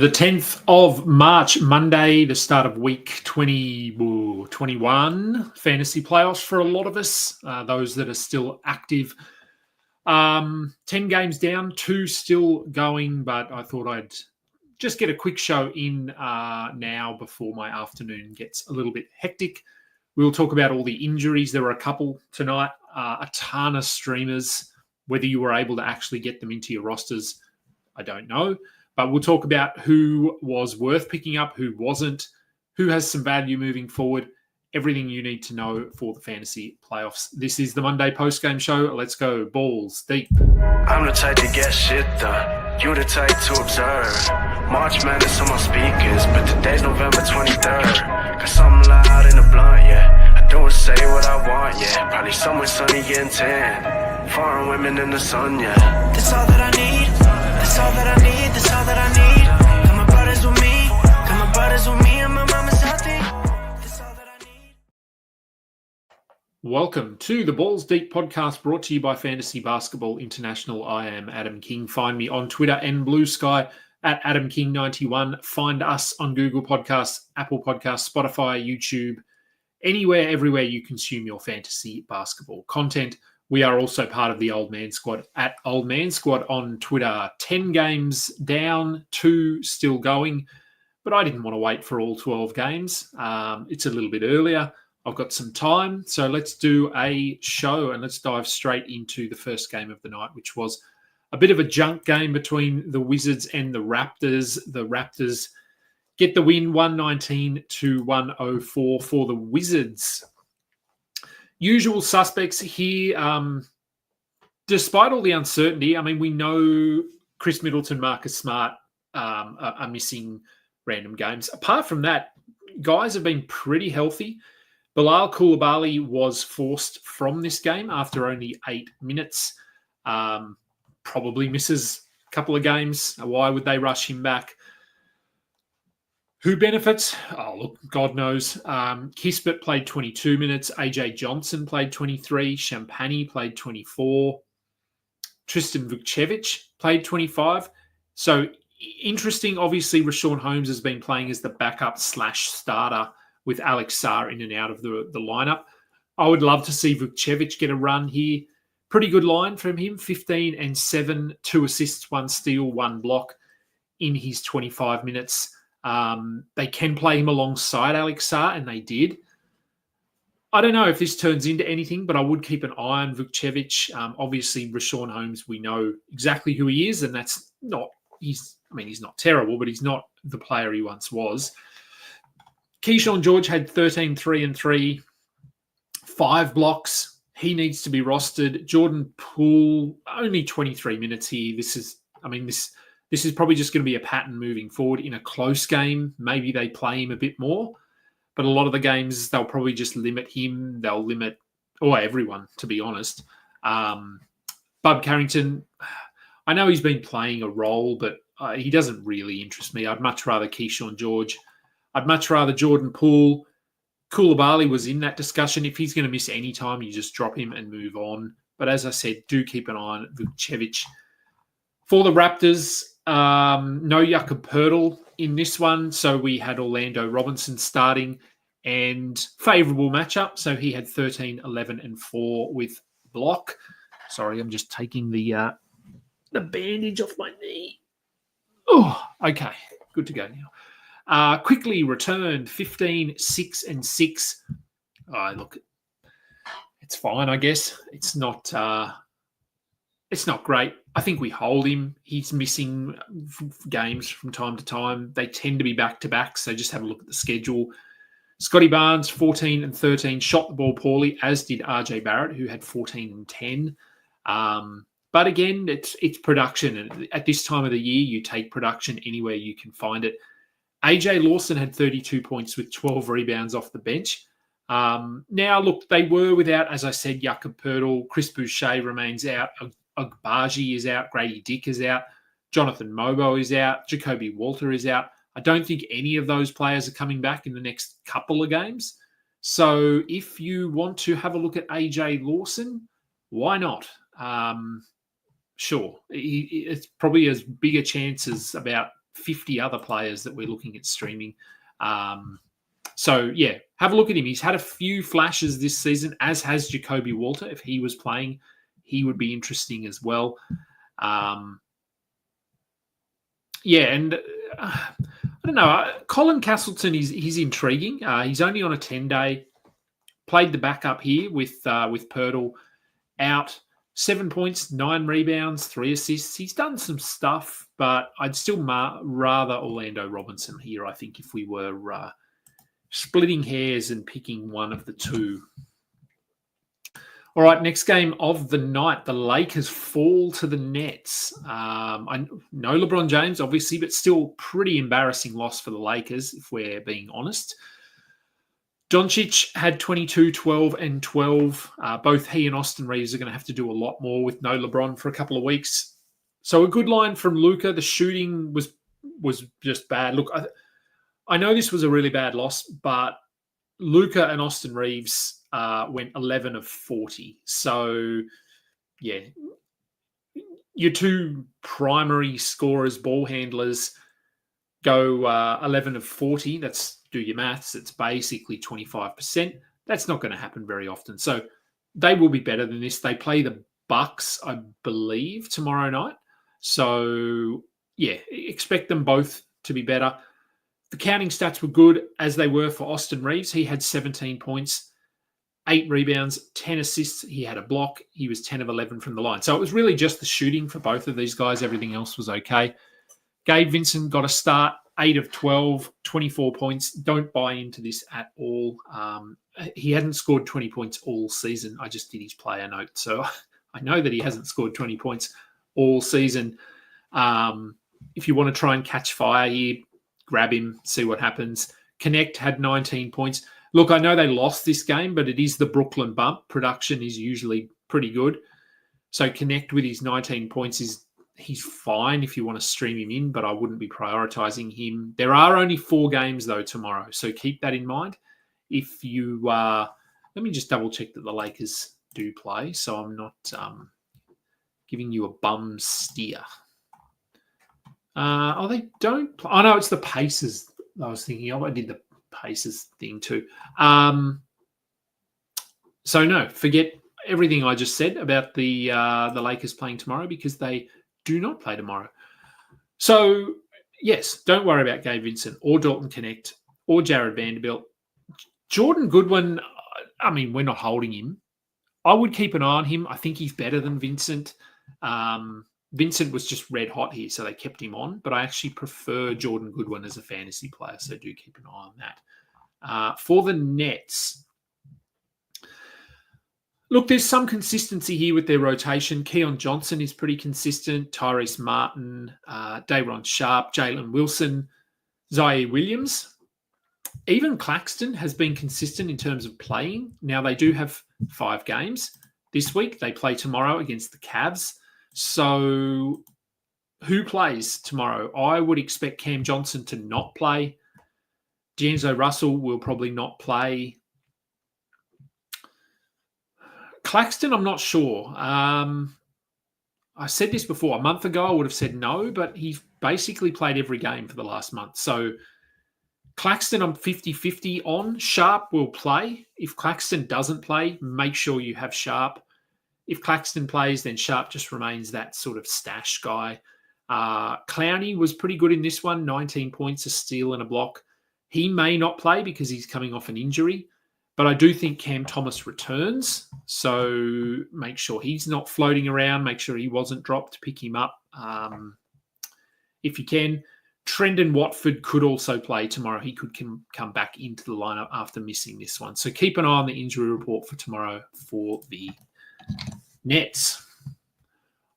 the 10th of March, Monday, the start of week 21 fantasy playoffs for a lot of us, those that are still active. 10 games down, 2 still going, but I thought I'd just get a quick show in now before my afternoon gets a little bit hectic. We'll talk about all the injuries. There were a couple tonight, a ton of streamers. Whether you were able to actually get them into your rosters, I don't know. But we'll talk about who was worth picking up, who wasn't, who has some value moving forward, everything you need to know for the fantasy playoffs. This is the Monday post-game show. Let's go balls deep. I'm the type to get shit done. You the type to observe. March Madness on my speakers, but today's November 23rd. Got something loud in the blunt, yeah. I don't say what I want, yeah. Probably somewhere sunny getting tan. Foreign women in the sun, yeah. That's all that I need. That's all that I need. That's all that I need. Got my brothers with me. Got my brothers with me, and my mama's healthy. That's all that I need. Welcome to the Balls Deep podcast, brought to you by Fantasy Basketball International. I am Adam King. Find me on Twitter and Blue Sky at AdamKing91. Find us on Google Podcasts, Apple Podcasts, Spotify, YouTube, anywhere, everywhere you consume your fantasy basketball content. We are also part of the Old Man Squad at Old Man Squad on Twitter. 10 games down, 2 still going, but I didn't want to wait for all 12 games. It's a little bit earlier. I've got some time, so let's do a show and let's dive straight into the first game of the night, which was a bit of a junk game between the Wizards and the Raptors. The Raptors get the win 119-104 for the Wizards. Usual suspects here. Despite all the uncertainty, I mean, we know Chris Middleton, Marcus Smart are missing random games. Apart from that, guys have been pretty healthy. Bilal Coulibaly was forced from this game after only 8 minutes. Probably misses a couple of games. Why would they rush him back? Who benefits? Oh, look, God knows. Kispert played 22 minutes. AJ Johnson played 23. Champagny played 24. Tristan Vukcevic played 25. So interesting. Obviously, Rashawn Holmes has been playing as the backup / starter with Alex Sarr in and out of the lineup. I would love to see Vukcevic get a run here. Pretty good line from him. 15 and 7, 2 assists, 1 steal, 1 block in his 25 minutes. They can play him alongside Alex Sarr, and they did. I don't know if this turns into anything, but I would keep an eye on Vukcevic. Obviously, Rashawn Holmes, we know exactly who he is, and that's not, he's not terrible, but he's not the player he once was. Keyshawn George had 13, 3 and 3, 5 blocks. He needs to be rostered. Jordan Poole, only 23 minutes here. This is probably just going to be a pattern moving forward. In a close game, maybe they play him a bit more. But a lot of the games, they'll probably just limit him. They'll limit, everyone, to be honest. Bub Carrington, I know he's been playing a role, but he doesn't really interest me. I'd much rather Keyshawn George. I'd much rather Jordan Poole. Coulibaly was in that discussion. If he's going to miss any time, you just drop him and move on. But as I said, do keep an eye on Vukcevic. For the Raptors, no Jakob Poeltl in this one. So we had Orlando Robinson starting and favourable matchup. So he had 13, 11 and 4 with block. Sorry, I'm just taking the bandage off my knee. Oh, okay. Good to go now. Quickly returned 15, 6 and 6. Look, it's fine, I guess. It's not great. I think we hold him. He's missing games from time to time. They tend to be back-to-back, so just have a look at the schedule. Scotty Barnes, 14 and 13, shot the ball poorly, as did RJ Barrett, who had 14 and 10. But again, it's production. And at this time of the year, you take production anywhere you can find it. AJ Lawson had 32 points with 12 rebounds off the bench. Now, look, they were without, as I said, Jakob Poeltl. Chris Boucher remains out. Agbaji is out. Grady Dick is out. Jonathan Mobo is out. Jacoby Walter is out. I don't think any of those players are coming back in the next couple of games. So if you want to have a look at AJ Lawson, why not? Sure. It's probably as big a chance as about 50 other players that we're looking at streaming. So, yeah, have a look at him. He's had a few flashes this season, as has Jacoby Walter. If he was playing, he would be interesting as well. And I don't know. Colin Castleton, he's intriguing. He's only on a 10-day. Played the backup here with Pirtle out. 7 points, 9 rebounds, 3 assists. He's done some stuff, but I'd still rather Orlando Robinson here, I think, if we were splitting hairs and picking one of the two. All right, next game of the night. The Lakers fall to the Nets. I know LeBron James, obviously, but still pretty embarrassing loss for the Lakers, if we're being honest. Doncic had 22, 12, and 12. Both he and Austin Reeves are going to have to do a lot more with no LeBron for a couple of weeks. So a good line from Luka. The shooting was just bad. Look, I know this was a really bad loss, but Luka and Austin Reeves went 11 of 40. So, yeah, your two primary scorers, ball handlers, go 11 of 40. That's, do your maths, it's basically 25%. That's not going to happen very often. So they will be better than this. They play the Bucks, I believe, tomorrow night. So, yeah, expect them both to be better. The counting stats were good, as they were for Austin Reeves. He had 17 points, 8 rebounds, 10 assists. He had a block. He was 10 of 11 from the line. So it was really just the shooting for both of these guys. Everything else was okay. Gabe Vincent got a start, 8 of 12, 24 points. Don't buy into this at all. He hadn't scored 20 points all season. I just did his player note. So I know that he hasn't scored 20 points all season. If you want to try and catch fire here, grab him, see what happens. Connect had 19 points. Look, I know they lost this game, but it is the Brooklyn bump. Production is usually pretty good. So Connect with his 19 points he's fine if you want to stream him in, but I wouldn't be prioritizing him. There are only 4 games, though, tomorrow, so keep that in mind. If you let me just double check that the Lakers do play, so I'm not giving you a bum steer. They don't play. Oh, no, it's the Pacers I was thinking of. I did the Pacers thing too. So, no, forget everything I just said about the Lakers playing tomorrow, because they do not play tomorrow. So, yes, don't worry about Gabe Vincent or Dalton Connect or Jared Vanderbilt. Jordan Goodwin, I mean, we're not holding him. I would keep an eye on him. I think he's better than Vincent. Vincent was just red hot here, so they kept him on. But I actually prefer Jordan Goodwin as a fantasy player, so do keep an eye on that. For the Nets, look, there's some consistency here with their rotation. Keon Johnson is pretty consistent. Tyrese Martin, Day'Ron Sharpe, Jalen Wilson, Zaire Williams. Even Claxton has been consistent in terms of playing. Now, they do have 5 games this week. They play tomorrow against the Cavs. So who plays tomorrow? I would expect Cam Johnson to not play. D'Angelo Russell will probably not play. Claxton, I'm not sure. I said this before. A month ago, I would have said no, but he's basically played every game for the last month. So Claxton, I'm 50-50 on. Sharpe will play. If Claxton doesn't play, make sure you have Sharpe. If Claxton plays, then Sharpe just remains that sort of stash guy. Clowney was pretty good in this one, 19 points, a steal and a block. He may not play because he's coming off an injury, but I do think Cam Thomas returns. So make sure he's not floating around. Make sure he wasn't dropped. Pick him up if you can. Trendon Watford could also play tomorrow. He could come back into the lineup after missing this one. So keep an eye on the injury report for tomorrow for the Nets.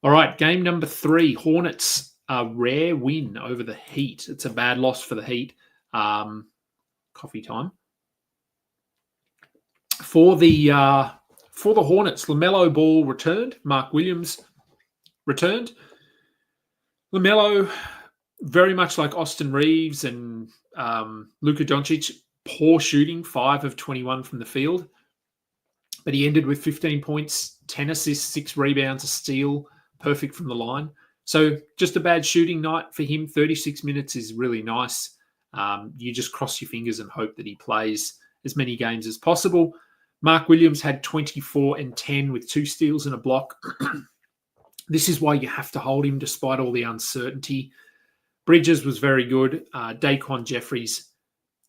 All right, game number 3. Hornets, a rare win over the Heat. It's a bad loss for the Heat. Coffee time. For the Hornets, LaMelo Ball returned. Mark Williams returned. LaMelo, very much like Austin Reeves and Luka Doncic, poor shooting, 5 of 21 from the field. But he ended with 15 points, 10 assists, 6 rebounds, a steal, perfect from the line. So just a bad shooting night for him. 36 minutes is really nice. You just cross your fingers and hope that he plays as many games as possible. Mark Williams had 24 and 10 with 2 steals and a block. This is why you have to hold him despite all the uncertainty. Bridges was very good. Daquan Jeffries,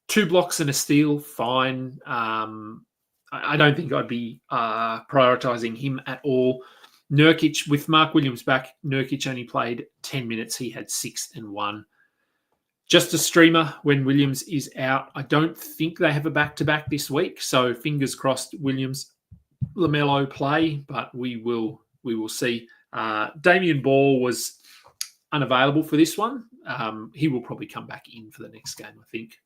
2 blocks and a steal, fine. I don't think I'd be prioritising him at all. Nurkic, with Mark Williams back, Nurkic only played 10 minutes. He had 6 and 1. Just a streamer when Williams is out. I don't think they have a back-to-back this week, so fingers crossed Williams, LaMelo play, but we will see. Damian Ball was unavailable for this one. He will probably come back in for the next game, I think.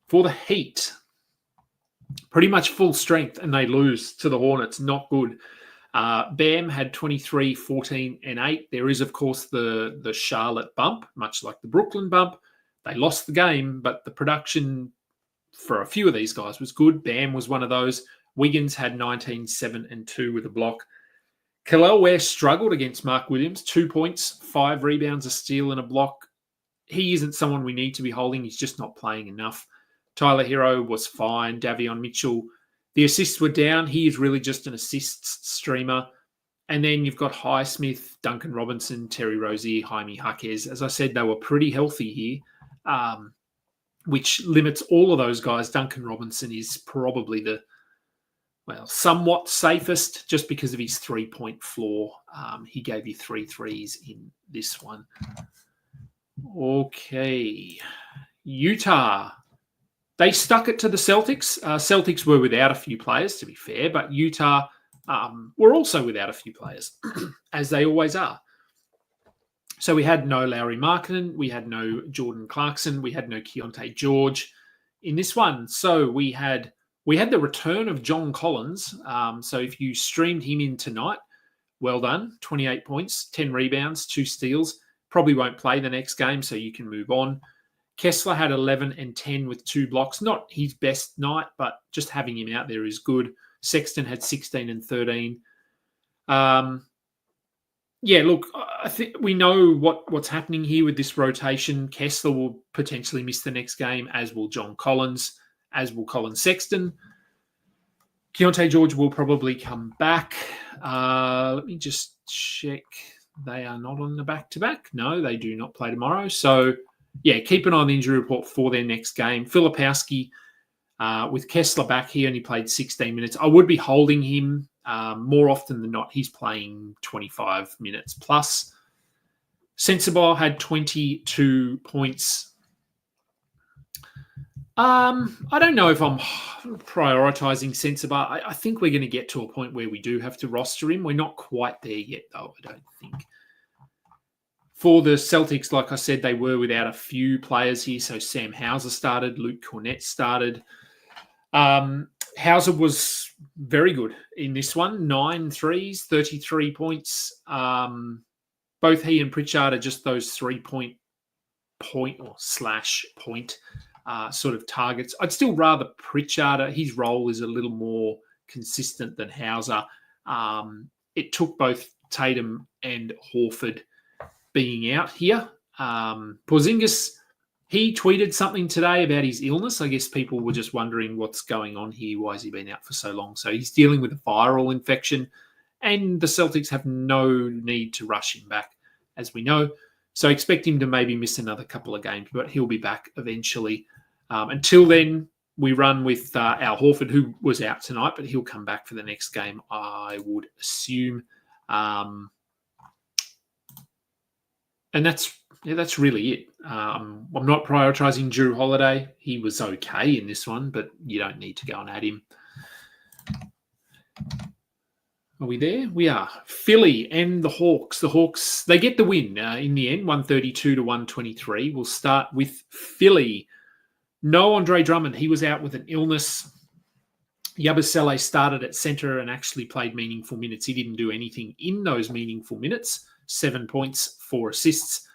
For the Heat, pretty much full strength, and they lose to the Hornets. Not good. Bam had 23, 14, and 8. There is, of course, the Charlotte bump, much like the Brooklyn bump. They lost the game, but the production for a few of these guys was good. Bam was one of those. Wiggins had 19, 7, and 2 with a block. Kel'el Ware struggled against Mark Williams. 2 points, 5 rebounds, a steal, and a block. He isn't someone we need to be holding. He's just not playing enough. Tyler Hero was fine. Davion Mitchell, the assists were down. He is really just an assists streamer. And then you've got Highsmith, Duncan Robinson, Terry Rozier, Jaime Jaquez. As I said, they were pretty healthy here, which limits all of those guys. Duncan Robinson is probably the, somewhat safest just because of his 3-point floor. He gave you 3 threes in this one. Okay. Utah. They stuck it to the Celtics. Celtics were without a few players, to be fair, but Utah were also without a few players, as they always are. So we had no Lauri Markkanen, we had no Jordan Clarkson, we had no Keontae George in this one. So we had the return of John Collins. So if you streamed him in tonight, well done. 28 points, 10 rebounds, 2 steals. Probably won't play the next game, so you can move on. Kessler had 11 and 10 with 2 blocks. Not his best night, but just having him out there is good. Sexton had 16 and 13. Look, I think we know what's happening here with this rotation. Kessler will potentially miss the next game, as will John Collins, as will Colin Sexton. Keontae George will probably come back. Let me just check. They are not on the back-to-back. No, they do not play tomorrow. So, keep an eye on the injury report for their next game. Filipowski, with Kessler back, he only played 16 minutes. I would be holding him more often than not. He's playing 25 minutes plus. Sensabaugh had 22 points. I don't know if I'm prioritising Sensabaugh. I think we're going to get to a point where we do have to roster him. We're not quite there yet, though, I don't think. For the Celtics, like I said, they were without a few players here. So Sam Hauser started, Luke Cornett started. Hauser was very good in this one. 9 threes, 33 points. Both he and Pritchard are just those 3-point point or slash point sort of targets. I'd still rather Pritchard. His role is a little more consistent than Hauser. It took both Tatum and Horford being out here. Porzingis, he tweeted something today about his illness. I guess people were just wondering what's going on here. Why has he been out for so long? So he's dealing with a viral infection, and the Celtics have no need to rush him back, as we know. So expect him to maybe miss another couple of games, but he'll be back eventually. Until then, we run with Al Horford, who was out tonight, but he'll come back for the next game, I would assume. And that's really it. I'm not prioritising Drew Holiday. He was okay in this one, but you don't need to go and add him. Are we there? We are. Philly and the Hawks. The Hawks, they get the win in the end, 132-123. We'll start with Philly. No Andre Drummond. He was out with an illness. Yabusele started at centre and actually played meaningful minutes. He didn't do anything in those meaningful minutes. 7 points, 4 assists.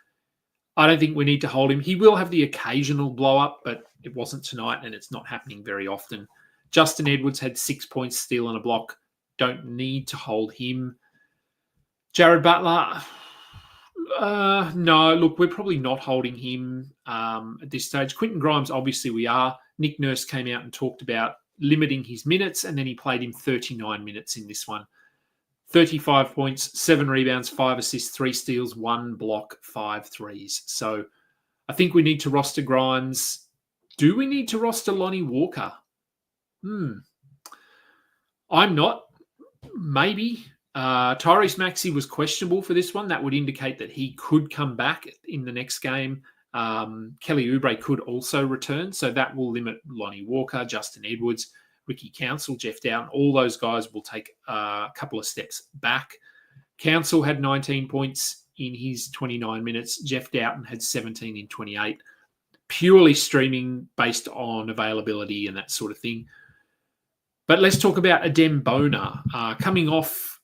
I don't think we need to hold him. He will have the occasional blow-up, but it wasn't tonight, and it's not happening very often. Justin Edwards had 6 points, steal and a block. Don't need to hold him. Jared Butler, No, look, we're probably not holding him at this stage. Quentin Grimes, obviously we are. Nick Nurse came out and talked about limiting his minutes, and then he played him 39 minutes in this one. 35 points, 7 rebounds, 5 assists, 3 steals, 1 block, 5 threes. So I think we need to roster Grimes. Do we need to roster Lonnie Walker? I'm not. Maybe. Tyrese Maxey was questionable for this one. That would indicate that he could come back in the next game. Kelly Oubre could also return, so that will limit Lonnie Walker, Justin Edwards, Ricky Council, Jeff Dowtin. All those guys will take a couple of steps back. Council had 19 points in his 29 minutes. Jeff Dowtin had 17 in 28. Purely streaming based on availability and that sort of thing. But let's talk about Adem Bona. Coming off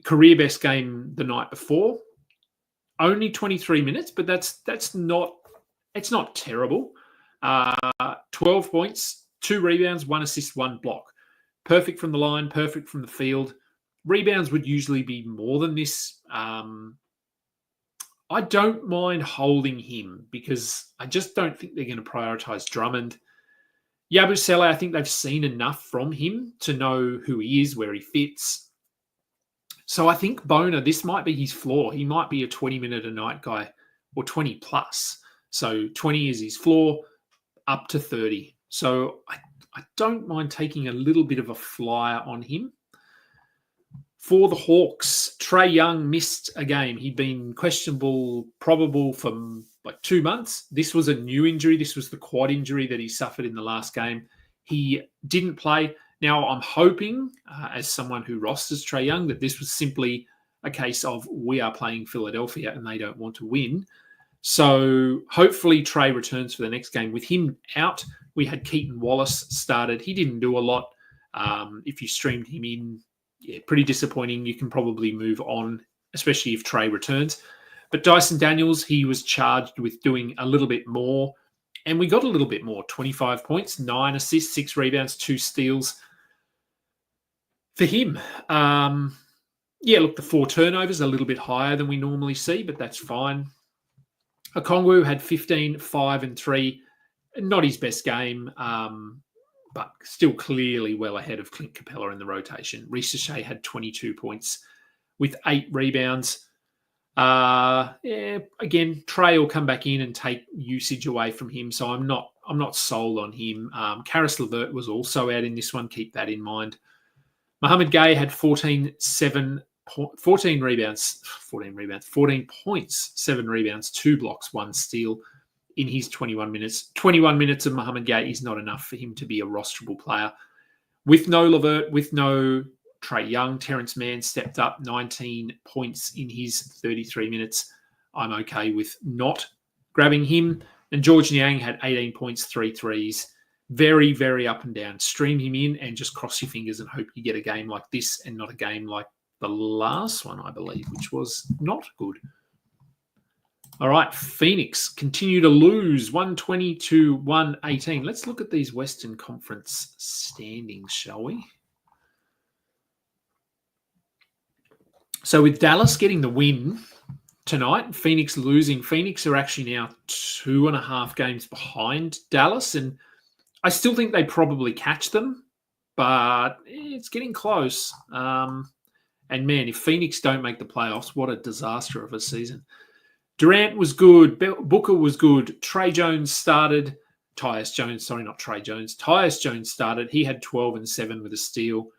career best game the night before. Only 23 minutes, but it's not terrible. 12 points, 2 rebounds, 1 assist, 1 block. Perfect from the line, perfect from the field. Rebounds would usually be more than this. I don't mind holding him because I just don't think they're going to prioritize Drummond. Yabusele, I think they've seen enough from him to know who he is, where he fits. So I think Bona, this might be his floor. He might be a 20-minute-a-night guy or 20 plus. So 20 is his floor, up to 30. So I don't mind taking a little bit of a flyer on him. For the Hawks, Trae Young missed a game. He'd been questionable, probable for like 2 months. This was a new injury. This was the quad injury that he suffered in the last game. He didn't play. Now, I'm hoping, as someone who rosters Trae Young, that this was simply a case of we are playing Philadelphia and they don't want to win. So hopefully Trae returns for the next game. With him out, we had Keaton Wallace started. He didn't do a lot. If you streamed him in, pretty disappointing. You can probably move on, especially if Trae returns. But Dyson Daniels, he was charged with doing a little bit more. And we got a little bit more. 25 points, 9 assists, 6 rebounds, 2 steals. For him, look, the 4 turnovers are a little bit higher than we normally see, but that's fine. Okongwu had 15, 5, and 3. Not his best game, but still clearly well ahead of Clint Capella in the rotation. Reece Shea had 22 points with 8 rebounds. Again, Trae will come back in and take usage away from him, so I'm not sold on him. Karis LeVert was also out in this one. Keep that in mind. Mohamed Gay had 14 rebounds, 14 points, 7 rebounds, 2 blocks, 1 steal in his 21 minutes. 21 minutes of Mohamed Gay is not enough for him to be a rosterable player. With no LeVert, with no Trae Young, Terrence Mann stepped up 19 points in his 33 minutes. I'm okay with not grabbing him. And George Niang had 18 points, 3 threes. Very, very up and down. Stream him in and just cross your fingers and hope you get a game like this and not a game like the last one, I believe, which was not good. All right, Phoenix continue to lose 120 to 118. Let's look at these Western Conference standings, shall we? So with Dallas getting the win tonight, Phoenix losing. Phoenix are actually now 2.5 games behind Dallas, and I still think they probably catch them, but it's getting close. And man, if Phoenix don't make the playoffs, what a disaster of a season. Durant was good. Booker was good. Tyus Jones started. He had 12 and 7 with a steal.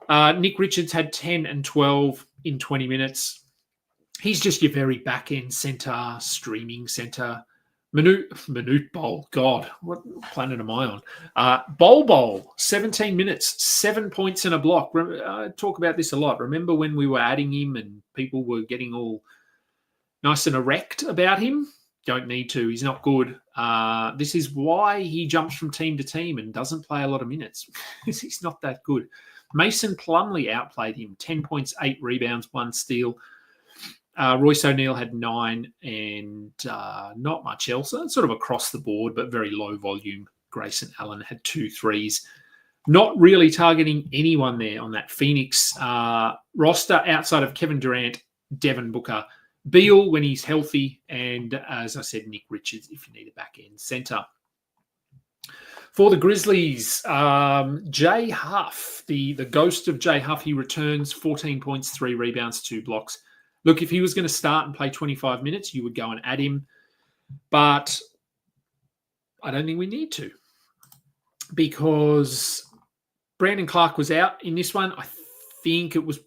Nick Richards had 10 and 12 in 20 minutes. He's just your very back-end center, streaming center. Manute Bol, God, what planet am I on? Bol, 17 minutes, 7 points and a block. I talk about this a lot. Remember when we were adding him and people were getting all nice and erect about him? Don't need to. He's not good. This is why he jumps from team to team and doesn't play a lot of minutes. He's not that good. Mason Plumlee outplayed him. 10 points, 8 rebounds, 1 steal. Royce O'Neal had 9 and not much else. Sort of across the board, but very low volume. Grayson Allen had 2 threes. Not really targeting anyone there on that Phoenix roster outside of Kevin Durant, Devin Booker, Beal when he's healthy, and as I said, Nick Richards if you need a back end centre. For the Grizzlies, Jay Huff, the ghost of Jay Huff, he returns 14 points, 3 rebounds, 2 blocks. Look, if he was going to start and play 25 minutes, you would go and add him. But I don't think we need to, because Brandon Clark was out in this one. I think it was,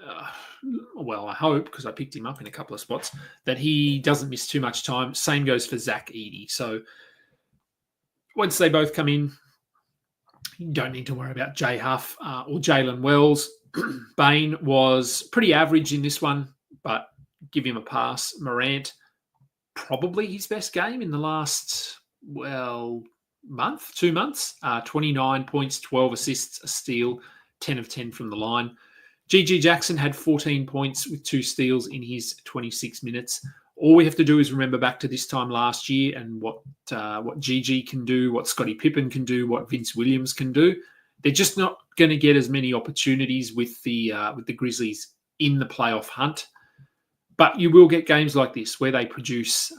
I hope, because I picked him up in a couple of spots, that he doesn't miss too much time. Same goes for Zach Edey. So once they both come in, you don't need to worry about Jay Huff or Jalen Wells. Bain was pretty average in this one, but give him a pass. Morant, probably his best game in the last, 2 months. 29 points, 12 assists, a steal, 10 of 10 from the line. GG Jackson had 14 points with 2 steals in his 26 minutes. All we have to do is remember back to this time last year and what GG can do, what Scottie Pippen can do, what Vince Williams can do. They're just not going to get as many opportunities with the Grizzlies in the playoff hunt. But you will get games like this where they produce.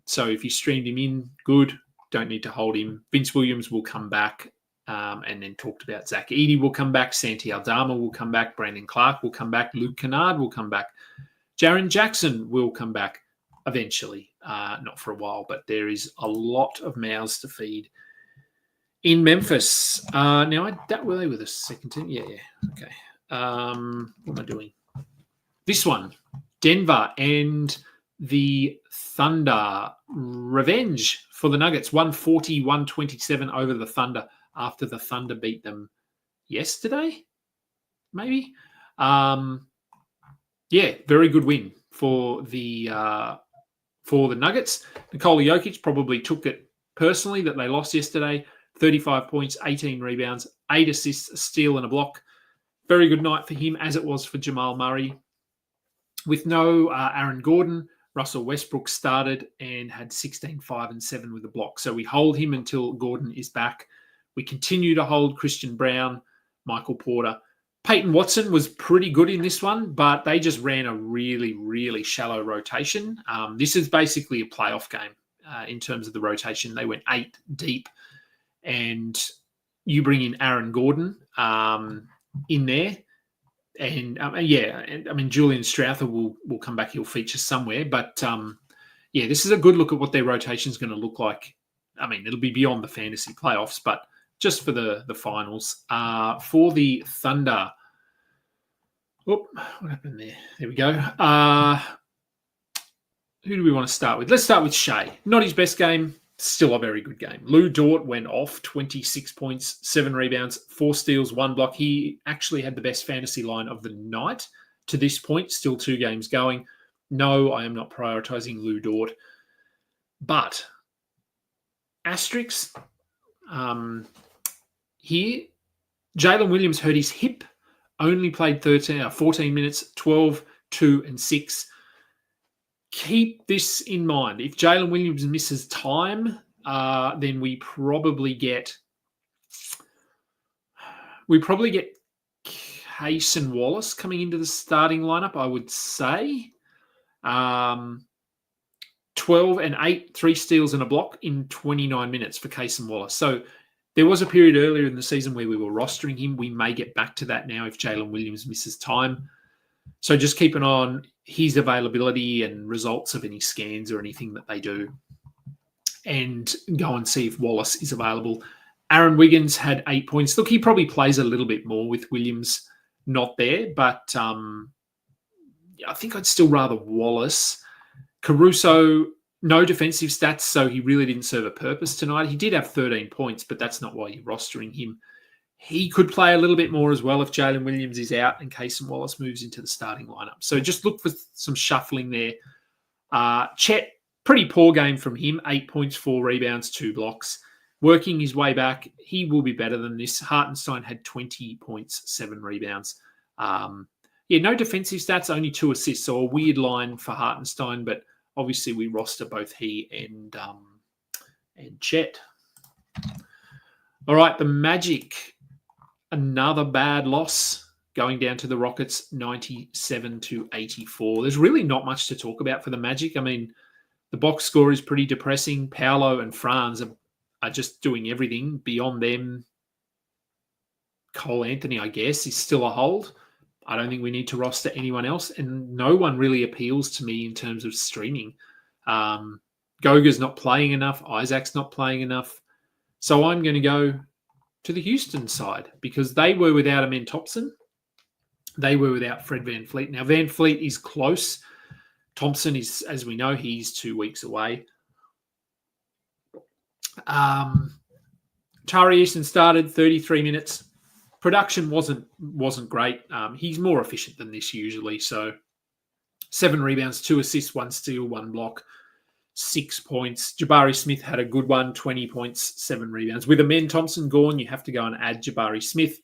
So if you streamed him in, good. Don't need to hold him. Vince Williams will come back. And then talked about Zach Edey will come back. Santi Aldama will come back. Brandon Clark will come back. Luke Kennard will come back. Jaren Jackson will come back eventually. Not for a while, but there is a lot of mouths to feed in Memphis. Now, were they with a second team? Yeah. Okay. What am I doing? This one, Denver and the Thunder. Revenge for the Nuggets. 140-127 over the Thunder after the Thunder beat them yesterday, maybe. Very good win for the Nuggets. Nikola Jokic probably took it personally that they lost yesterday. 35 points, 18 rebounds, 8 assists, a steal and a block. Very good night for him, as it was for Jamal Murray. With no Aaron Gordon, Russell Westbrook started and had 16, 5, and 7 with a block. So we hold him until Gordon is back. We continue to hold Christian Brown, Michael Porter. Peyton Watson was pretty good in this one, but they just ran a really, really shallow rotation. This is basically a playoff game in terms of the rotation. They went 8 deep, and you bring in Aaron Gordon in there. And Julian Strouthers will come back. He'll feature somewhere. But, this is a good look at what their rotation is going to look like. I mean, it'll be beyond the fantasy playoffs, but just for the finals. For the Thunder. What happened there? There we go. Who do we want to start with? Let's start with Shea. Not his best game. Still a very good game. Lou Dort went off, 26 points, 7 rebounds, 4 steals, 1 block. He actually had the best fantasy line of the night to this point. Still 2 games going. No, I am not prioritizing Lou Dort. But asterisks here, Jalen Williams hurt his hip, only played 14 minutes, 12, 2, and 6. Keep this in mind. If Jalen Williams misses time, then we probably get Case and Wallace coming into the starting lineup, I would say. 12 and 8, 3 steals and a block in 29 minutes for Case and Wallace. So there was a period earlier in the season where we were rostering him. We may get back to that now if Jalen Williams misses time. So just keep an eye on his availability and results of any scans or anything that they do, and go and see if Wallace is available. Aaron Wiggins had 8 points. Look, he probably plays a little bit more with Williams not there, but I think I'd still rather Wallace. Caruso, no defensive stats, so he really didn't serve a purpose tonight. He did have 13 points, but that's not why you're rostering him. He could play a little bit more as well if Jalen Williams is out and Case Wallace moves into the starting lineup. So just look for some shuffling there. Chet, pretty poor game from him. 8 points, 4 rebounds, 2 blocks. Working his way back, he will be better than this. Hartenstein had 20 points, 7 rebounds. No defensive stats, only 2 assists. So a weird line for Hartenstein, but obviously we roster both he and Chet. All right, the Magic. Another bad loss going down to the Rockets 97-84. There's really not much to talk about for the Magic. I mean, the box score is pretty depressing. Paolo and Franz are just doing everything. Beyond them, Cole Anthony, I guess, is still a hold. I don't think we need to roster anyone else. And no one really appeals to me in terms of streaming. Goga's not playing enough. Isaac's not playing enough. So I'm going to go to the Houston side because they were without Amen Thompson. They were without Fred VanVleet. Now, VanVleet is close. Thompson is, as we know, he's 2 weeks away. Tari Eason started 33 minutes. Production wasn't great. He's more efficient than this usually. So 7 rebounds, 2 assists, 1 steal, 1 block, 6 points. Jabari Smith had a good one, 20 points, 7 rebounds. With Amen Thompson gone, you have to go and add Jabari Smith.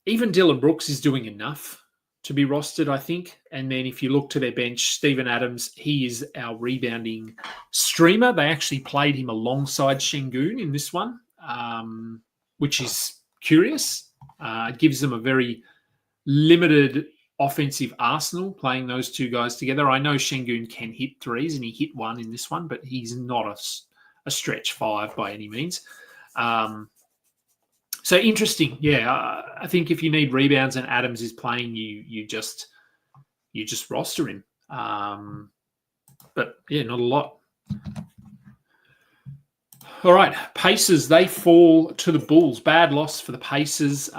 Even Dylan Brooks is doing enough to be rostered, I think. And then if you look to their bench, Steven Adams, he is our rebounding streamer. They actually played him alongside Şengün in this one, which is curious. It gives them a very limited offensive arsenal playing those two guys together. I know Şengün can hit threes, and he hit one in this one, but he's not a stretch 5 by any means. So interesting, yeah. I think if you need rebounds and Adams is playing, you just roster him. But yeah, not a lot. All right, Pacers, they fall to the Bulls. Bad loss for the Pacers.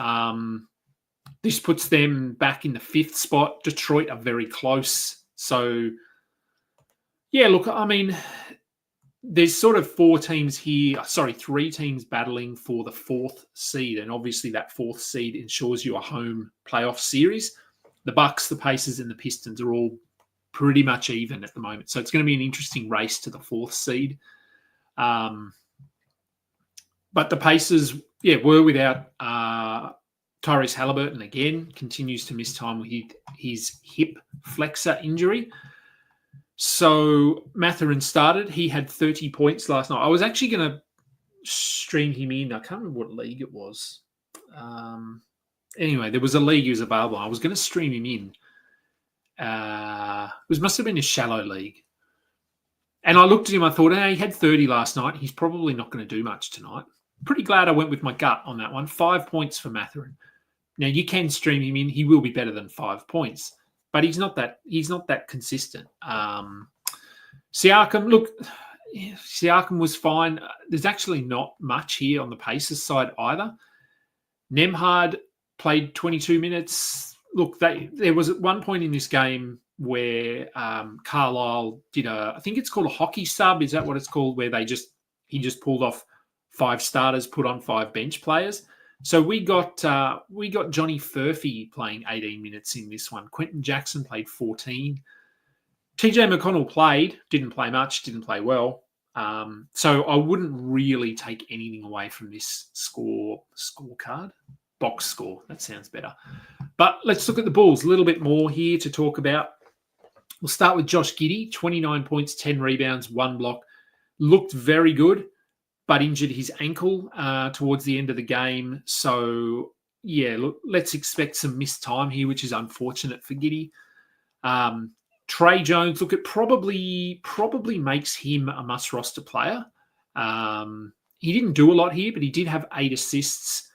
This puts them back in the 5th spot. Detroit are very close. So yeah, look, I mean, there's sort of 3 teams battling for the 4th seed. And obviously that 4th seed ensures you a home playoff series. The Bucks, the Pacers, and the Pistons are all pretty much even at the moment. So it's going to be an interesting race to the 4th seed. But the Pacers, were without Tyrese Halliburton again, continues to miss time with his hip flexor injury. So Mathurin started. He had 30 points last night. I was actually going to stream him in. I can't remember what league it was. Anyway, there was a league he was available. I was going to stream him in. It must have been a shallow league. And I looked at him. I thought, he had 30 last night. He's probably not going to do much tonight. Pretty glad I went with my gut on that one. 5 points for Mathurin. Now, you can stream him in. He will be better than 5 points. But he's not that consistent. Siakam, Siakam was fine. There's actually not much here on the Pacers side either. Nembhard played 22 minutes. Look, there was at one point in this game where Carlisle did I think it's called a hockey sub. Is that what it's called? Where he just pulled off 5 starters, put on 5 bench players. So we got Johnny Furphy playing 18 minutes in this one. Quentin Jackson played 14. TJ McConnell didn't play much, didn't play well. So I wouldn't really take anything away from this scorecard. Box score, that sounds better. But let's look at the Bulls. A little bit more here to talk about. We'll start with Josh Giddey, 29 points, 10 rebounds, 1 block. Looked very good, but injured his ankle towards the end of the game. So, yeah, look, let's expect some missed time here, which is unfortunate for Giddey. Trey Jones, look, it probably makes him a must-roster player. He didn't do a lot here, but he did have 8 assists,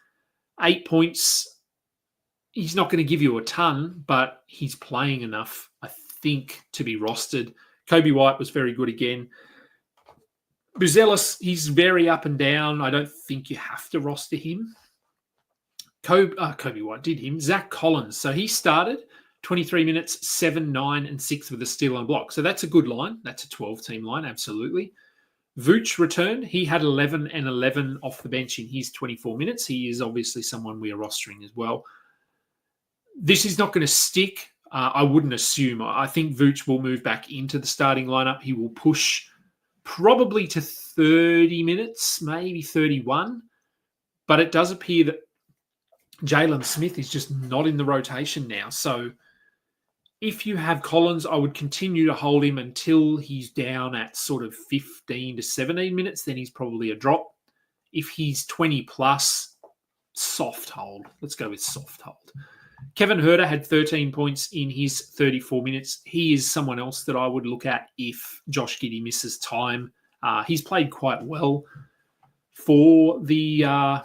8 points. He's not going to give you a ton, but he's playing enough, I think, to be rostered. Kobe White was very good again. Buzelis, he's very up and down. I don't think you have to roster him. Kobe White did him. Zach Collins. So he started 23 minutes, 7, 9, and 6 with a steal and block. So that's a good line. That's a 12-team line, absolutely. Vooch returned. He had 11 and 11 off the bench in his 24 minutes. He is obviously someone we are rostering as well. This is not going to stick. I wouldn't assume. I think Vooch will move back into the starting lineup. He will push probably to 30 minutes, maybe 31. But it does appear that Jalen Smith is just not in the rotation now. So if you have Collins, I would continue to hold him until he's down at sort of 15 to 17 minutes. Then he's probably a drop. If he's 20 plus, soft hold. Let's go with soft hold. Kevin Herter had 13 points in his 34 minutes. He is someone else that I would look at if Josh Giddey misses time. He's played quite well for the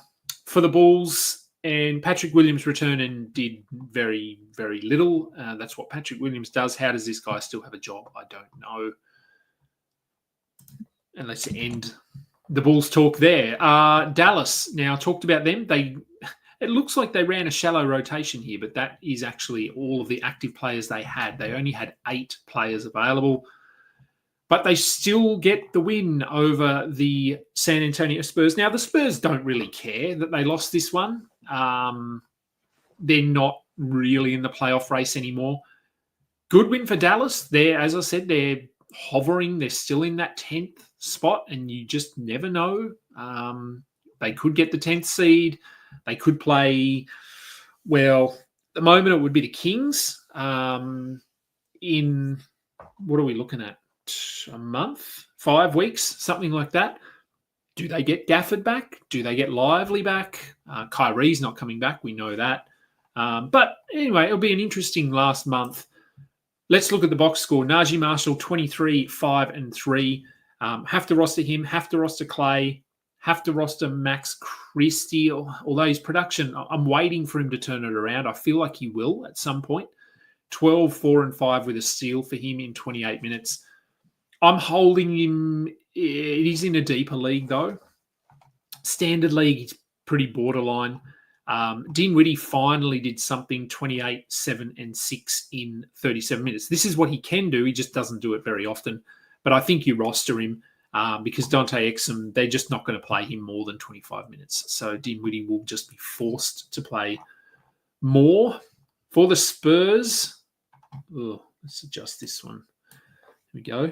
Bulls, and Patrick Williams returned and did very, very little. That's what Patrick Williams does. How does this guy still have a job? I don't know. And let's end the Bulls talk there. Dallas, now talked about them. It looks like they ran a shallow rotation here, but that is actually all of the active players they had. They only had 8 players available, but they still get the win over the San Antonio Spurs. Now, the Spurs don't really care that they lost this one. They're not really in the playoff race anymore. Good win for Dallas. As I said, they're hovering. They're still in that 10th spot, and you just never know. They could get the 10th seed. They could play, well, at the moment it would be the Kings in, what are we looking at? A month? 5 weeks? Something like that. Do they get Gafford back? Do they get Lively back? Kyrie's not coming back. We know that. But anyway, it'll be an interesting last month. Let's look at the box score. Najee Marshall, 23, 5 and 3. Have to roster him. Have to roster Clay. Have to roster Max Christie, although his production, I'm waiting for him to turn it around. I feel like he will at some point. 12, 4 and 5 with a steal for him in 28 minutes. I'm holding him. It is in a deeper league, though. Standard league, he's pretty borderline. Dinwiddie finally did something, 28, 7 and 6 in 37 minutes. This is what he can do. He just doesn't do it very often. But I think you roster him. Because Dante Exum, they're just not going to play him more than 25 minutes. So Dinwiddie will just be forced to play more. For the Spurs, let's adjust this one. Here we go.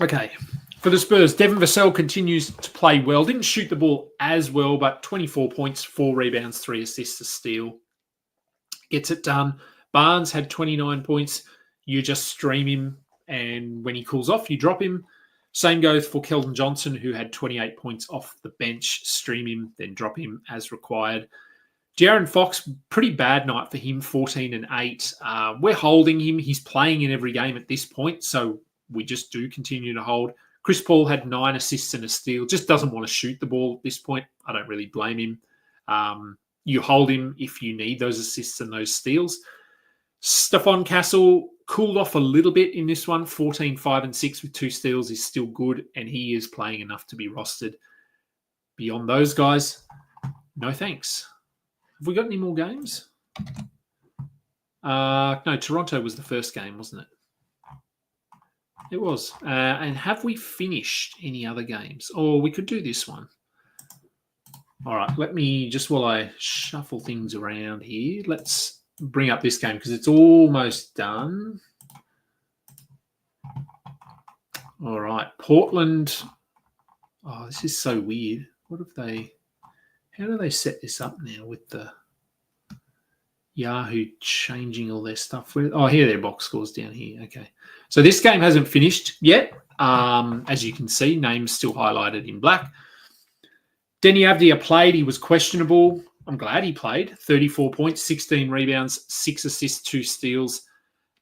Okay. For the Spurs, Devin Vassell continues to play well. Didn't shoot the ball as well, but 24 points, 4 rebounds, 3 assists, a steal. Gets it done. Barnes had 29 points. You just stream him. And when he cools off, you drop him. Same goes for Keldon Johnson, who had 28 points off the bench. Stream him, then drop him as required. De'Aaron Fox, pretty bad night for him, 14 and 8. We're holding him. He's playing in every game at this point, so we just do continue to hold. Chris Paul had 9 assists and a steal. Just doesn't want to shoot the ball at this point. I don't really blame him. You hold him if you need those assists and those steals. Stephon Castle cooled off a little bit in this one. 14, 5 and 6 with 2 steals is still good, and he is playing enough to be rostered. Beyond those guys, no thanks. Have we got any more games? No, Toronto was the first game, wasn't it? It was. And have we finished any other games? Or we could do this one. All right, let me, just while I shuffle things around here, let's bring up this game because it's almost done. All right, Portland. Oh, this is so weird. What have they? How do they set this up now with the Yahoo changing all their stuff? Oh, here their box scores down here. Okay, so this game hasn't finished yet. As you can see, names still highlighted in black. Denny Avdia played. He was questionable. I'm glad he played. 34 points, 16 rebounds, 6 assists, 2 steals.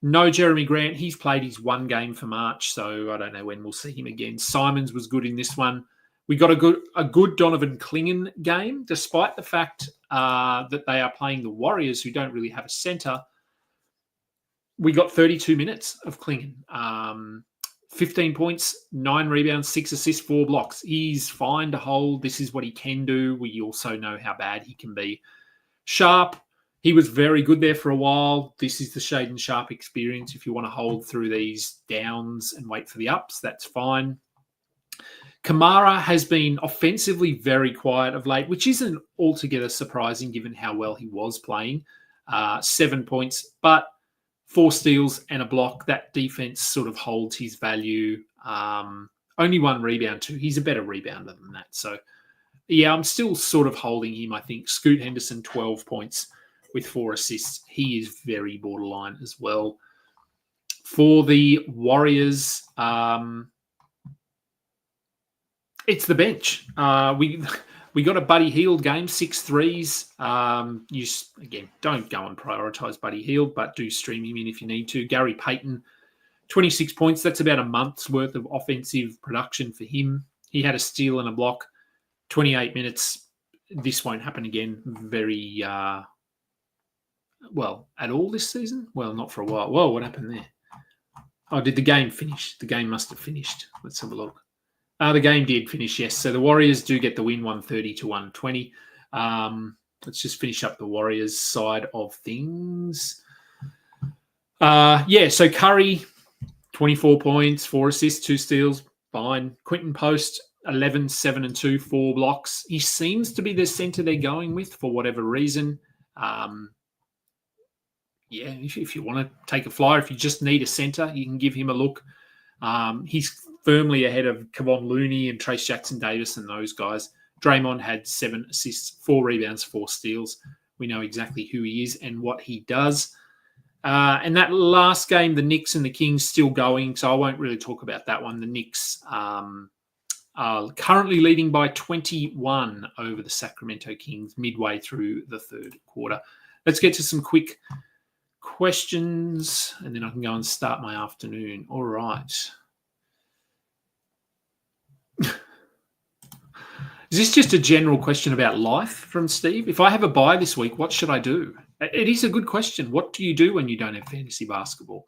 No Jeremy Grant. He's played his 1 game for March, so I don't know when we'll see him again. Simons was good in this one. We got a good Donovan Clingan game, despite the fact that they are playing the Warriors, who don't really have a center. We got 32 minutes of Clingan. 15 points, 9 rebounds, 6 assists, 4 blocks. He's fine to hold. This is what he can do. We also know how bad he can be. Sharp, he was very good there for a while. This is the Shaden Sharp experience. If you want to hold through these downs and wait for the ups, that's fine. Kamara has been offensively very quiet of late, which isn't altogether surprising given how well he was playing. 7 points, but 4 steals and a block. That defense sort of holds his value. Only 1 rebound too. He's a better rebounder than that. So, yeah, I'm still sort of holding him, I think. Scoot Henderson, 12 points with 4 assists. He is very borderline as well. For the Warriors, it's the bench. We We got a Buddy Hield game, 6 threes. Again, don't go and prioritise Buddy Hield, but do stream him in if you need to. Gary Payton, 26 points. That's about a month's worth of offensive production for him. He had a steal and a block, 28 minutes. This won't happen again very, at all this season? Well, not for a while. Whoa, what happened there? Oh, did the game finish? The game must have finished. Let's have a look. The game did finish, yes. So the Warriors do get the win, 130 to 120. Let's just finish up the Warriors side of things. So Curry, 24 points, 4 assists, 2 steals, fine. Quentin Post, 11, 7 and 2, 4 blocks. He seems to be the centre they're going with for whatever reason. If you want to take a flyer, if you just need a centre, you can give him a look. He's firmly ahead of Kevon Looney and Trace Jackson-Davis and those guys. Draymond had 7 assists, 4 rebounds, 4 steals. We know exactly who he is and what he does. And that last game, the Knicks and the Kings still going, so I won't really talk about that one. The Knicks are currently leading by 21 over the Sacramento Kings midway through the third quarter. Let's get to some quick questions, and then I can go and start my afternoon. All right. Is this just a general question about life from Steve? If I have a bye this week, what should I do? It is a good question. What do you do when you don't have fantasy basketball?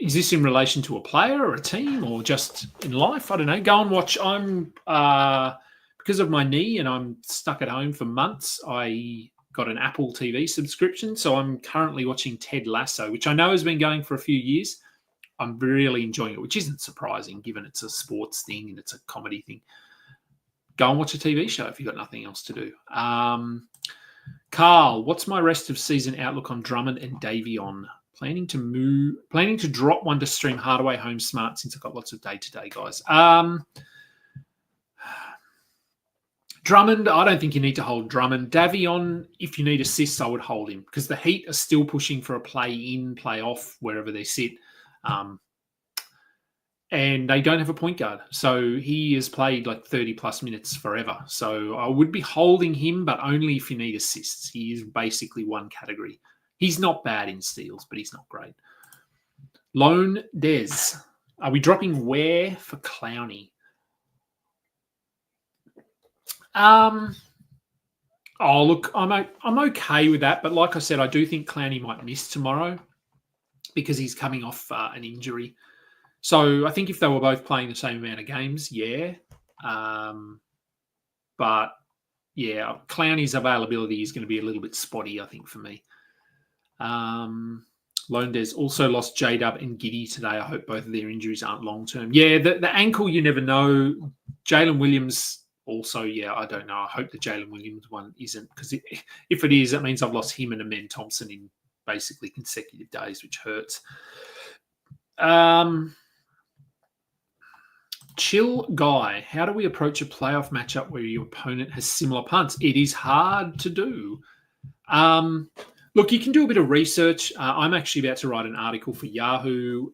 Is this in relation to a player or a team or just in life? I don't know. Go and watch. Because of my knee and I'm stuck at home for months, I got an Apple TV subscription. So I'm currently watching Ted Lasso, which I know has been going for a few years. I'm really enjoying it, which isn't surprising given it's a sports thing and it's a comedy thing. Go and watch a TV show if you've got nothing else to do. Carl, what's my rest of season outlook on Drummond and Davion? Planning to drop one to stream Hardaway Home Smart since I've got lots of day-to-day guys. Drummond, I don't think you need to hold Drummond. Davion, if you need assists, I would hold him because the Heat are still pushing for a play-in, play-off, wherever they sit. And they don't have a point guard. So he has played like 30-plus minutes forever. So I would be holding him, but only if you need assists. He is basically one category. He's not bad in steals, but he's not great. Lone Des. Are we dropping Ware for Clowney? Look, I'm okay with that. But like I said, I do think Clowney might miss tomorrow because he's coming off an injury. So I think if they were both playing the same amount of games, yeah. But, yeah, Clowney's availability is going to be a little bit spotty, I think, for me. Loandes also lost J-Dub and Giddy today. I hope both of their injuries aren't long-term. Yeah, the ankle, you never know. Jalen Williams also, yeah, I don't know. I hope the Jalen Williams one isn't because if it is, that means I've lost him and Amen Thompson in basically consecutive days, which hurts. Chill Guy, how do we approach a playoff matchup where your opponent has similar punts? It is hard to do. Look, you can do a bit of research. I'm actually about to write an article for Yahoo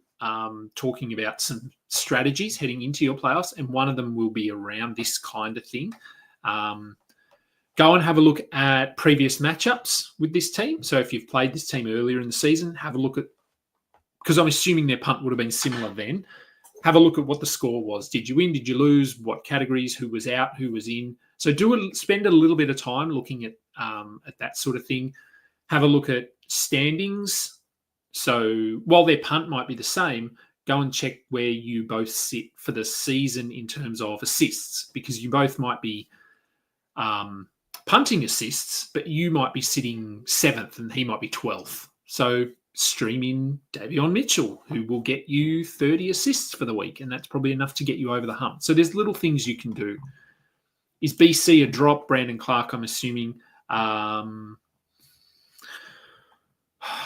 talking about some strategies heading into your playoffs, and one of them will be around this kind of thing. Go and have a look at previous matchups with this team. So if you've played this team earlier in the season, have a look at, because I'm assuming their punt would have been similar then. Have a look at what the score was. Did you win? Did you lose? What categories? Who was out? Who was in? So spend a little bit of time looking at that sort of thing. Have a look at standings. So while their punt might be the same, go and check where you both sit for the season in terms of assists, because you both might be punting assists, but you might be sitting 7th and he might be 12th. So stream in Davion Mitchell, who will get you 30 assists for the week, and that's probably enough to get you over the hump. So there's little things you can do. Is BC a drop? Brandon Clark, I'm assuming.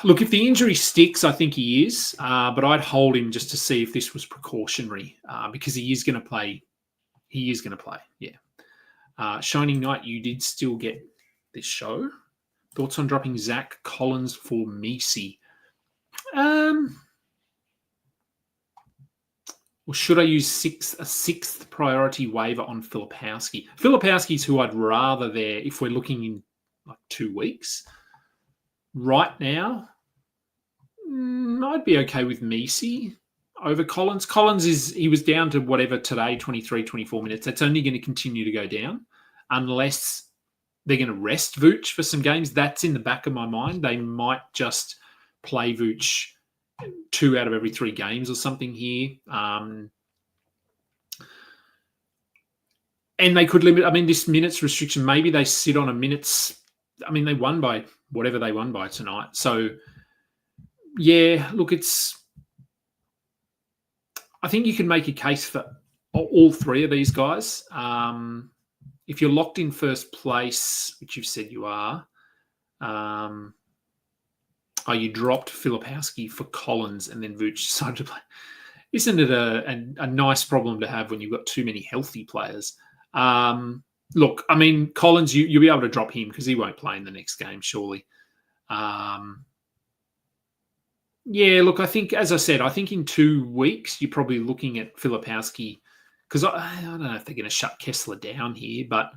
Look, if the injury sticks, I think he is, but I'd hold him just to see if this was precautionary because he is going to play. He is going to play, yeah. Shining Knight, you did still get this show. Thoughts on dropping Zach Collins for Messi? Or should I use a sixth priority waiver on Filipowski? Filipowski's who I'd rather there if we're looking in like 2 weeks. Right now, I'd be okay with Messi over Collins. He was down to whatever today, 23, 24 minutes. That's only going to continue to go down unless they're going to rest Vooch for some games. That's in the back of my mind. They might just play Vooch 2 out of every 3 games or something here. And they could limit, this minutes restriction, maybe they sit on a minutes. They won by whatever they won by tonight. So, yeah, look, I think you can make a case for all 3 of these guys. If you're locked in first place, which you've said you are, you dropped Filipowski for Collins and then Vooch decided to play. Isn't it a nice problem to have when you've got too many healthy players? Look, Collins, you'll be able to drop him because he won't play in the next game, surely. Yeah, look, I think, as I said, in 2 weeks, you're probably looking at Filipowski because I don't know if they're going to shut Kessler down here, but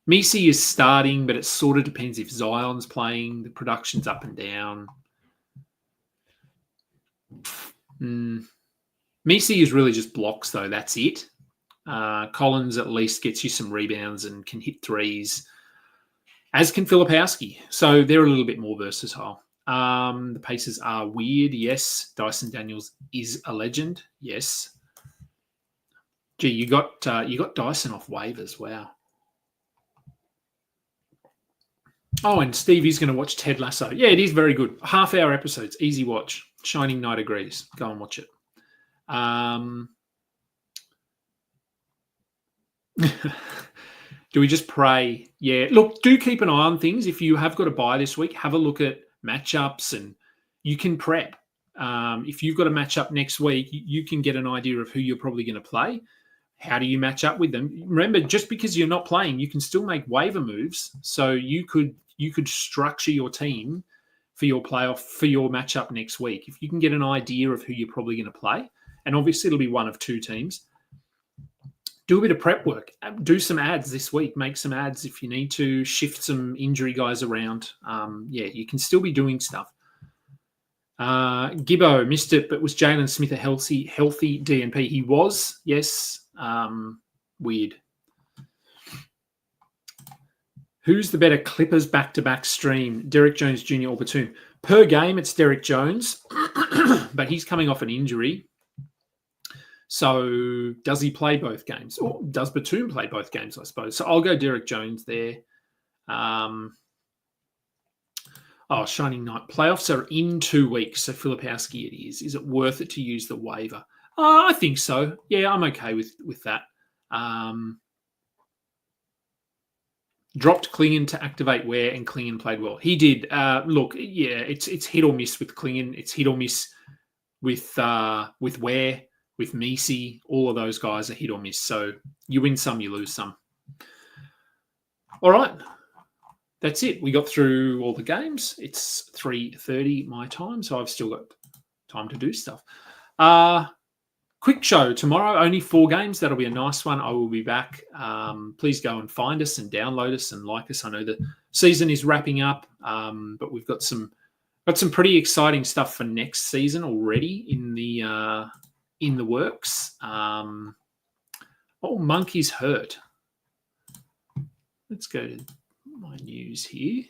Messi is starting, but it sort of depends if Zion's playing. The production's up and down. Messi is really just blocks, though. That's it. Collins at least gets you some rebounds and can hit threes, as can Filipowski. So they're a little bit more versatile. The paces are weird. Yes. Dyson Daniels is a legend. Yes. Gee, you got Dyson off waivers. Wow. Oh, and Stevie's going to watch Ted Lasso. Yeah, it is very good. Half-hour episodes. Easy watch. Shining Knight agrees. Go and watch it. Do we just pray? Yeah. Look, do keep an eye on things. If you have got a bye this week, have a look at matchups and you can prep. If you've got a matchup next week, you can get an idea of who you're probably going to play. How do you match up with them? Remember, just because you're not playing, you can still make waiver moves. So you could structure your team for your playoff, for your matchup next week. If you can get an idea of who you're probably going to play, and obviously it'll be one of 2 teams, do a bit of prep work. Do some ads this week. Make some ads if you need to. Shift some injury guys around. Yeah, you can still be doing stuff. Gibbo missed it, but was Jalen Smith a healthy DNP? He was, yes. Weird. Who's the better Clippers back-to-back stream? Derek Jones Jr. or Batum? Per game, it's Derek Jones, but he's coming off an injury. So does he play both games? Or does Batum play both games, I suppose? So I'll go Derek Jones there. Shining Knight. Playoffs are in 2 weeks, so Filipowski it is. Is it worth it to use the waiver? I think so. Yeah, I'm okay with that. Dropped Klingon to activate Ware, and Klingon played well. He did. Look, yeah, it's hit or miss with Klingon. It's hit or miss with Ware, with Messi. All of those guys are hit or miss. So you win some, you lose some. All right. That's it. We got through all the games. It's 3:30 my time, so I've still got time to do stuff. Quick show tomorrow, only 4 games. That'll be a nice one. I will be back. Please go and find us and download us and like us. I know the season is wrapping up, but we've got some pretty exciting stuff for next season already in the works. Monkey's hurt. Let's go to my news here.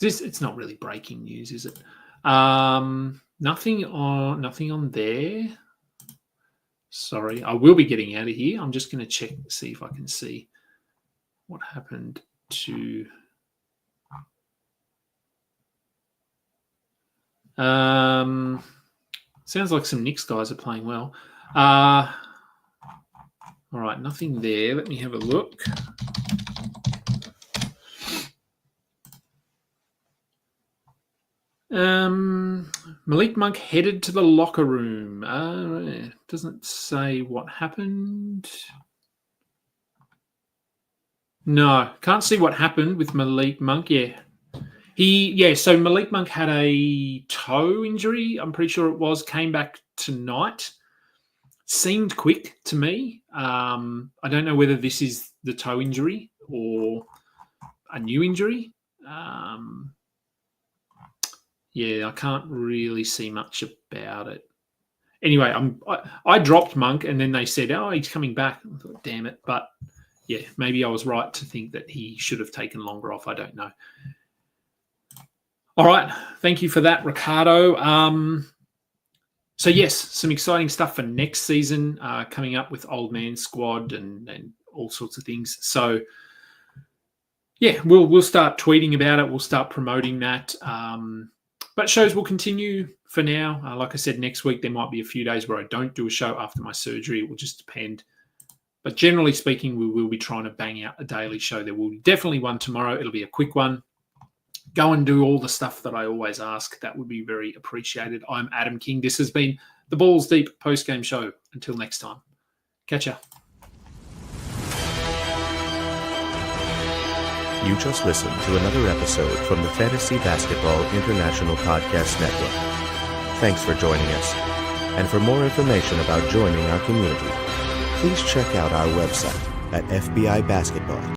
It's not really breaking news, is it? Nothing on there. Sorry, I will be getting out of here. I'm just going to check, see if I can see what happened to. Sounds like some Knicks guys are playing well. All right, nothing there. Let me have a look. Malik Monk headed to the locker room. Doesn't say what happened. No, can't see what happened with Malik Monk. Yeah, So Malik Monk had a toe injury, I'm pretty sure it was, came back tonight. Seemed quick to me. I don't know whether this is the toe injury or a new injury. I can't really see much about it. Anyway, I dropped Monk, and then they said, "Oh, he's coming back." I thought, damn it! But yeah, maybe I was right to think that he should have taken longer off. I don't know. All right, thank you for that, Ricardo. So yes, some exciting stuff for next season coming up with Old Man Squad and all sorts of things. So yeah, we'll start tweeting about it. We'll start promoting that. But shows will continue for now. Like I said, next week there might be a few days where I don't do a show after my surgery. It will just depend. But generally speaking, we will be trying to bang out a daily show. There will be definitely one tomorrow. It'll be a quick one. Go and do all the stuff that I always ask. That would be very appreciated. I'm Adam King. This has been the Balls Deep post-game show. Until next time. Catch ya. You just listened to another episode from the Fantasy Basketball International Podcast Network. Thanks for joining us. And for more information about joining our community, please check out our website at fbibasketball.com.